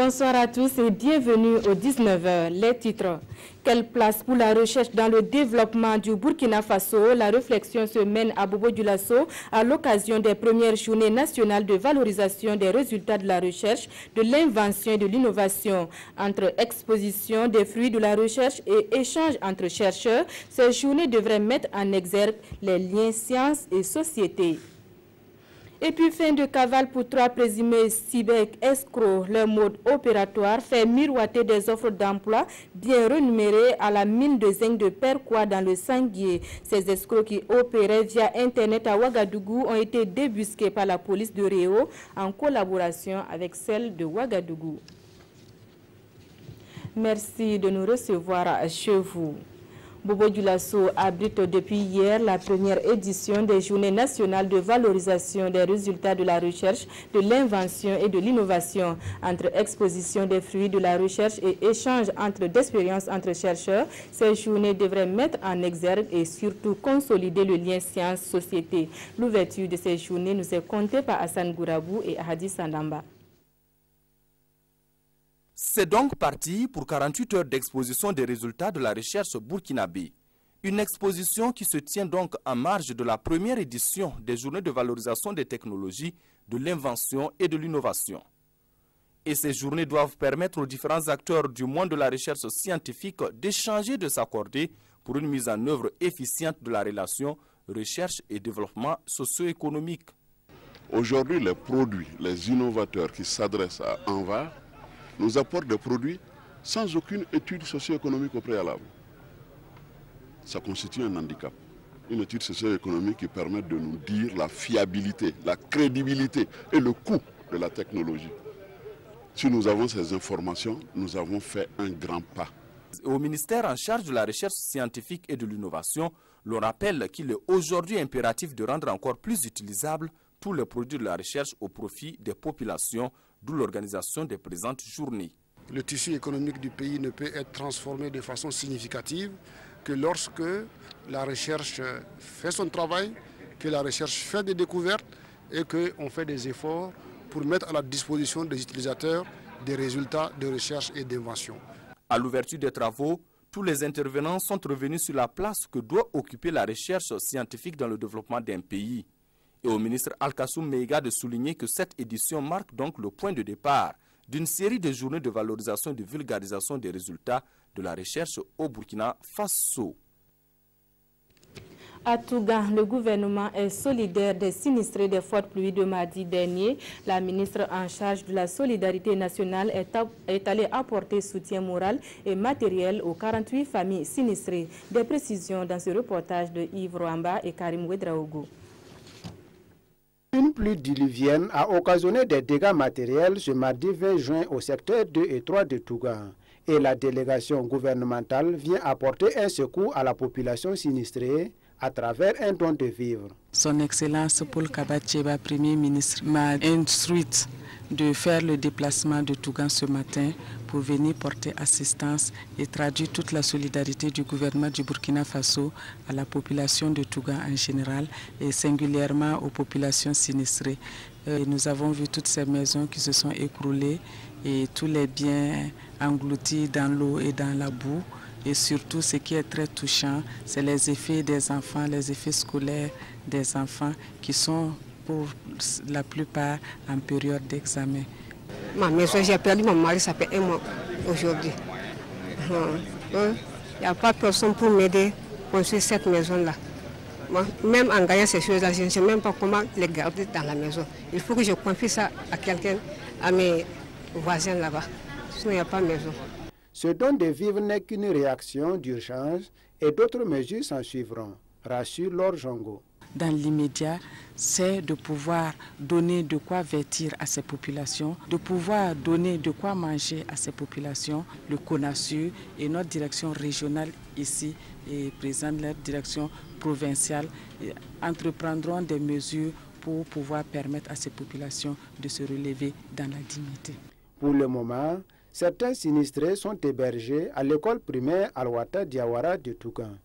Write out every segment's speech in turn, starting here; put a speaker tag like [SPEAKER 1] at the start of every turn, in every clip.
[SPEAKER 1] Bonsoir à tous et bienvenue au 19h. Les titres. Quelle place pour la recherche dans le développement du Burkina Faso? La réflexion se mène à Bobo-Dioulasso à l'occasion des premières journées nationales de valorisation des résultats de la recherche, de l'invention et de l'innovation. Entre exposition des fruits de la recherche et échange entre chercheurs, ces journées devraient mettre en exergue les liens sciences et société. Et puis fin de cavale pour 3 présumés cyber-escrocs. Leur mode opératoire fait miroiter des offres d'emploi bien renumérées à la mine de zinc de Perquois dans le Sanguier. Ces escrocs qui opéraient via Internet à Ouagadougou ont été débusqués par la police de Réau en collaboration avec celle de Ouagadougou. Merci de nous recevoir chez vous. Bobo-Dioulasso abrite depuis hier la première édition des Journées nationales de valorisation des résultats de la recherche, de l'invention et de l'innovation. Entre exposition des fruits de la recherche et échange d'expériences entre chercheurs, ces journées devraient mettre en exergue et surtout consolider le lien science-société. L'ouverture de ces journées nous est contée par Hassan Gourabou et Hadi Sandamba.
[SPEAKER 2] C'est donc parti pour 48 heures d'exposition des résultats de la recherche burkinabé. Une exposition qui se tient donc en marge de la première édition des Journées de valorisation des technologies, de l'invention et de l'innovation. Et ces journées doivent permettre aux différents acteurs du monde de la recherche scientifique d'échanger et de s'accorder pour une mise en œuvre efficiente de la relation recherche et développement socio-économique.
[SPEAKER 3] Aujourd'hui, les produits, les innovateurs qui s'adressent à Anvar nous apportent des produits sans aucune étude socio-économique au préalable. Ça constitue un handicap. Une étude socio-économique qui permet de nous dire la fiabilité, la crédibilité et le coût de la technologie. Si nous avons ces informations, nous avons fait un grand pas.
[SPEAKER 2] Au ministère en charge de la recherche scientifique et de l'innovation, l'on rappelle qu'il est aujourd'hui impératif de rendre encore plus utilisables tous les produits de la recherche au profit des populations, d'où l'organisation des présentes journées.
[SPEAKER 4] Le tissu économique du pays ne peut être transformé de façon significative que lorsque la recherche fait son travail, que la recherche fait des découvertes et qu'on fait des efforts pour mettre à la disposition des utilisateurs des résultats de recherche et d'invention.
[SPEAKER 2] À l'ouverture des travaux, tous les intervenants sont revenus sur la place que doit occuper la recherche scientifique dans le développement d'un pays. Et au ministre Al-Kassoum Meiga de souligner que cette édition marque donc le point de départ d'une série de journées de valorisation et de vulgarisation des résultats de la recherche au Burkina Faso.
[SPEAKER 1] À Touga, le gouvernement est solidaire des sinistrés des fortes pluies de mardi dernier. La ministre en charge de la solidarité nationale est allée apporter soutien moral et matériel aux 48 familles sinistrées. Des précisions dans ce reportage de Yves Roamba et Karim Ouedraogo.
[SPEAKER 5] Une pluie diluvienne a occasionné des dégâts matériels ce mardi 20 juin au secteur 2 et 3 de Touga. Et la délégation gouvernementale vient apporter un secours à la population sinistrée à travers un don de vivres.
[SPEAKER 6] Son Excellence Paul Kabatcheba, Premier ministre, m'a instruite de faire le déplacement de Tougan ce matin pour venir porter assistance et traduire toute la solidarité du gouvernement du Burkina Faso à la population de Tougan en général et singulièrement aux populations sinistrées. Nous avons vu toutes ces maisons qui se sont écroulées et tous les biens engloutis dans l'eau et dans la boue. Et surtout, ce qui est très touchant, c'est les effets des enfants, les effets scolaires des enfants qui sont pour la plupart en période d'examen.
[SPEAKER 7] Ma maison, j'ai perdu mon mari, ça fait 1 mois aujourd'hui. Il n'y a pas personne pour m'aider à construire cette maison-là. Même en gagnant ces choses-là, je ne sais même pas comment les garder dans la maison. Il faut que je confie ça à quelqu'un, à mes voisins là-bas. Sinon, il n'y a pas de maison.
[SPEAKER 5] Ce don de vivre n'est qu'une réaction d'urgence et d'autres mesures s'en suivront, rassure Laure Jongo.
[SPEAKER 6] Dans l'immédiat, c'est de pouvoir donner de quoi vêtir à ces populations, de pouvoir donner de quoi manger à ces populations. Le CONASUR et notre direction régionale ici et présente la direction provinciale entreprendront des mesures pour pouvoir permettre à ces populations de se relever dans la dignité.
[SPEAKER 5] Pour le moment, certains sinistrés sont hébergés à l'école primaire Al-Wata Diawara de Tougan.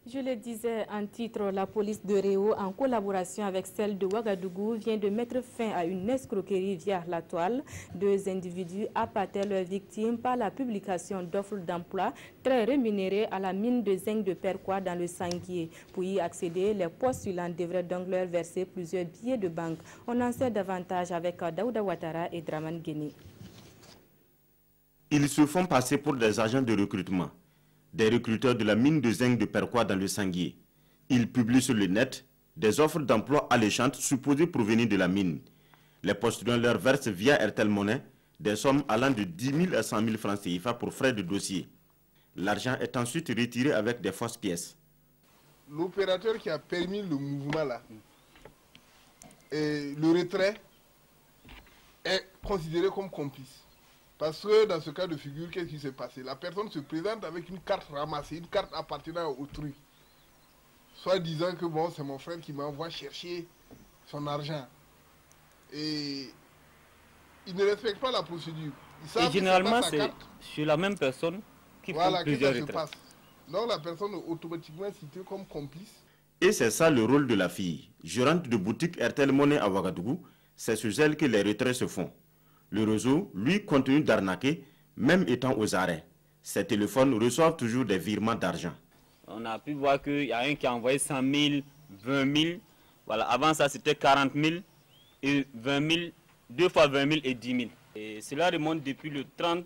[SPEAKER 1] Je le disais en titre, la police de Réau, en collaboration avec celle de Ouagadougou, vient de mettre fin à une escroquerie via la toile. 2 individus appâtaient leurs victimes par la publication d'offres d'emploi très rémunérées à la mine de zinc de Perquois dans le Sanguier. Pour y accéder, les postulants devraient donc leur verser plusieurs billets de banque. On en sait davantage avec Daouda Ouattara et Draman Guéni.
[SPEAKER 8] Ils se font passer pour des agents de recrutement, des recruteurs de la mine de zinc de Perquois dans le Sanguier. Ils publient sur le net des offres d'emploi alléchantes supposées provenir de la mine. Les postulants leur versent via Airtel Money des sommes allant de 10 000 à 100 000 francs CFA pour frais de dossier. L'argent est ensuite retiré avec des fausses pièces.
[SPEAKER 9] L'opérateur qui a permis le mouvement là, et le retrait est considéré comme complice. Parce que dans ce cas de figure, qu'est-ce qui s'est passé? La personne se présente avec une carte ramassée, une carte appartenant à autrui. Soit disant que bon, c'est mon frère qui m'envoie chercher son argent. Et il ne respecte pas la procédure.
[SPEAKER 10] Et généralement, c'est sur la même personne qui font plusieurs retraits.
[SPEAKER 9] Donc la personne est automatiquement citée comme complice.
[SPEAKER 8] Et c'est ça le rôle de la fille. Gérante de boutique Airtel Money à Ouagadougou, c'est sur elle que les retraits se font. Le réseau, lui, continue d'arnaquer, même étant aux arrêts. Ces téléphones reçoivent toujours des virements d'argent.
[SPEAKER 10] On a pu voir qu'il y a un qui a envoyé 100 000, 20 000. Voilà, avant ça, c'était 40 000 et 20 000, 2 fois 20 000 et 10 000. Et cela remonte depuis le 30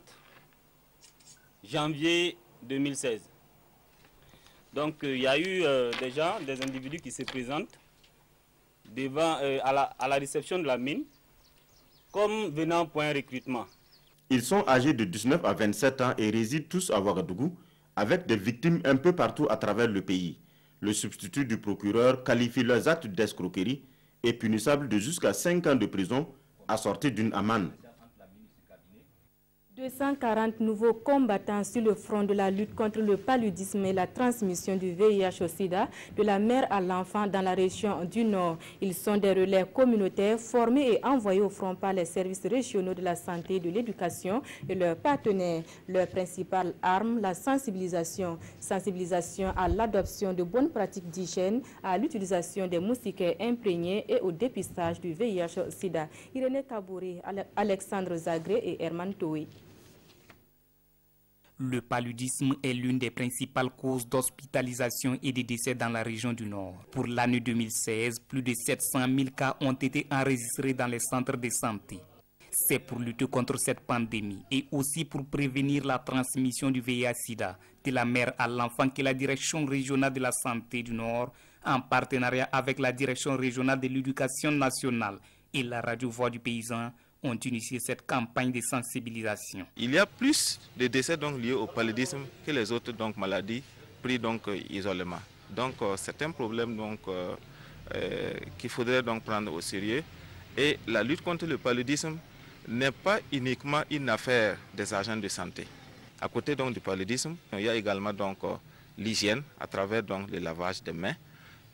[SPEAKER 10] janvier 2016. Donc, il y a eu déjà des individus qui se présentent devant, à la réception de la mine, comme venant pour un recrutement.
[SPEAKER 8] Ils sont âgés de 19 à 27 ans et résident tous à Ouagadougou, avec des victimes un peu partout à travers le pays. Le substitut du procureur qualifie leurs actes d'escroquerie et punissable de jusqu'à 5 ans de prison, assorti d'une amende.
[SPEAKER 1] 240 nouveaux combattants sur le front de la lutte contre le paludisme et la transmission du VIH au sida de la mère à l'enfant dans la région du Nord. Ils sont des relais communautaires formés et envoyés au front par les services régionaux de la santé et de l'éducation et leurs partenaires. Leur principale arme, la sensibilisation. Sensibilisation à l'adoption de bonnes pratiques d'hygiène, à l'utilisation des moustiquaires imprégnés et au dépistage du VIH au sida. Irénée Kabouri, Alexandre Zagré et Herman Toé.
[SPEAKER 11] Le paludisme est l'une des principales causes d'hospitalisation et de décès dans la région du Nord. Pour l'année 2016, plus de 700 000 cas ont été enregistrés dans les centres de santé. C'est pour lutter contre cette pandémie et aussi pour prévenir la transmission du VIH-Sida de la mère à l'enfant que la Direction régionale de la santé du Nord, en partenariat avec la Direction régionale de l'éducation nationale et la radio Voix du Paysan, ont initié cette campagne de sensibilisation.
[SPEAKER 12] Il y a plus de décès donc liés au paludisme que les autres donc maladies pris donc isolement. Donc c'est un problème donc qu'il faudrait donc prendre au sérieux. Et la lutte contre le paludisme n'est pas uniquement une affaire des agents de santé. À côté donc du paludisme, il y a également donc l'hygiène à travers donc le lavage des mains.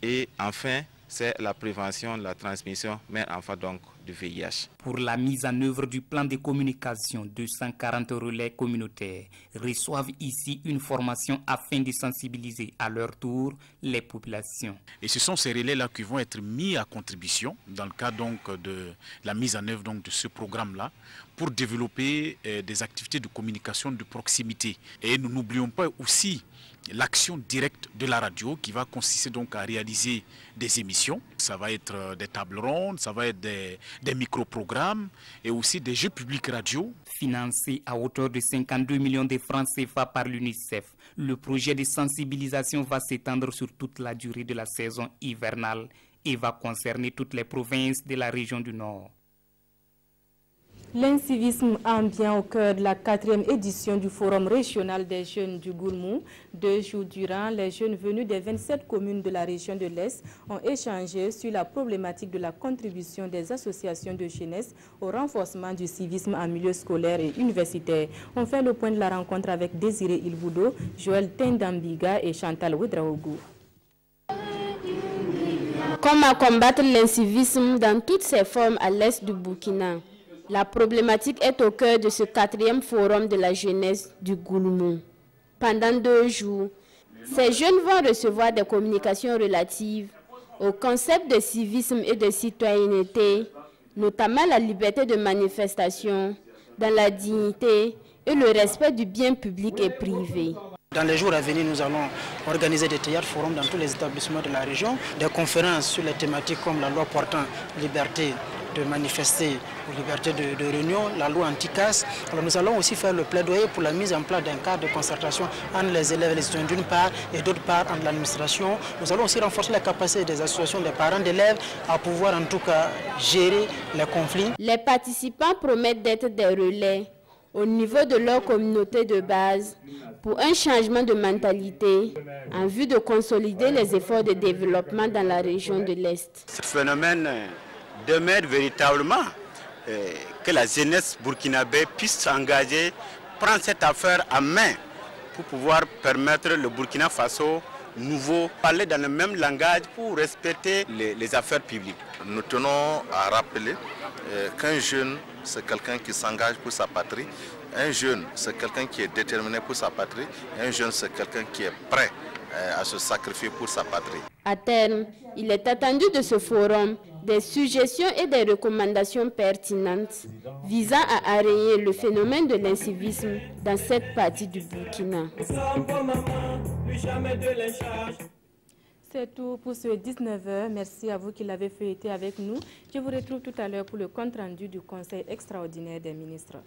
[SPEAKER 12] Et enfin, c'est la prévention de la transmission mère-enfant donc du VIH.
[SPEAKER 11] Pour la mise en œuvre du plan de communication, 240 relais communautaires reçoivent ici une formation afin de sensibiliser à leur tour les populations.
[SPEAKER 13] Et ce sont ces relais-là qui vont être mis à contribution dans le cadre donc de la mise en œuvre donc de ce programme-là pour développer des activités de communication de proximité. Et nous n'oublions pas aussi l'action directe de la radio qui va consister donc à réaliser des émissions. Ça va être des tables rondes, ça va être des micro-programmes et aussi des jeux publics radio.
[SPEAKER 11] Financé à hauteur de 52 millions de francs CFA par l'UNICEF, le projet de sensibilisation va s'étendre sur toute la durée de la saison hivernale et va concerner toutes les provinces de la région du Nord.
[SPEAKER 1] L'incivisme ambiant au cœur de la 4e édition du Forum régional des jeunes du Gourmou. 2 jours durant, les jeunes venus des 27 communes de la région de l'Est ont échangé sur la problématique de la contribution des associations de jeunesse au renforcement du civisme en milieu scolaire et universitaire. On fait le point de la rencontre avec Désiré Ilboudo, Joël Tendambiga et Chantal Ouedraogo.
[SPEAKER 14] Comment combattre l'incivisme dans toutes ses formes à l'Est du Burkina? La problématique est au cœur de ce 4e forum de la jeunesse du Gourmou. Pendant 2 jours, Ces jeunes vont recevoir des communications relatives au concept de civisme et de citoyenneté, notamment la liberté de manifestation, dans la dignité et le respect du bien public et privé.
[SPEAKER 15] Dans les jours à venir, nous allons organiser des théâtres forums dans tous les établissements de la région, des conférences sur les thématiques comme la loi portant liberté de manifester ou liberté de réunion, la loi anti-casse. Alors nous allons aussi faire le plaidoyer pour la mise en place d'un cadre de concertation entre les élèves et les étudiants d'une part et d'autre part entre l'administration. Nous allons aussi renforcer la capacité des associations des parents d'élèves à pouvoir en tout cas gérer les conflits.
[SPEAKER 14] Les participants promettent d'être des relais au niveau de leur communauté de base pour un changement de mentalité en vue de consolider les efforts de développement dans la région de l'Est.
[SPEAKER 16] Ce phénomène demeure véritablement que la jeunesse burkinabé puisse s'engager, prendre cette affaire en main pour pouvoir permettre le Burkina Faso nouveau parler dans le même langage pour respecter les affaires publiques.
[SPEAKER 17] Nous tenons à rappeler qu'un jeune, c'est quelqu'un qui s'engage pour sa patrie. Un jeune, c'est quelqu'un qui est déterminé pour sa patrie. Un jeune, c'est quelqu'un qui est prêt à se sacrifier pour sa patrie.
[SPEAKER 14] À terme, il est attendu de ce forum des suggestions et des recommandations pertinentes visant à arrêter le phénomène de l'incivisme dans cette partie du Burkina.
[SPEAKER 1] C'est tout pour ce 19h. Merci à vous qui l'avez fait avec nous. Je vous retrouve tout à l'heure pour le compte rendu du Conseil extraordinaire des ministres.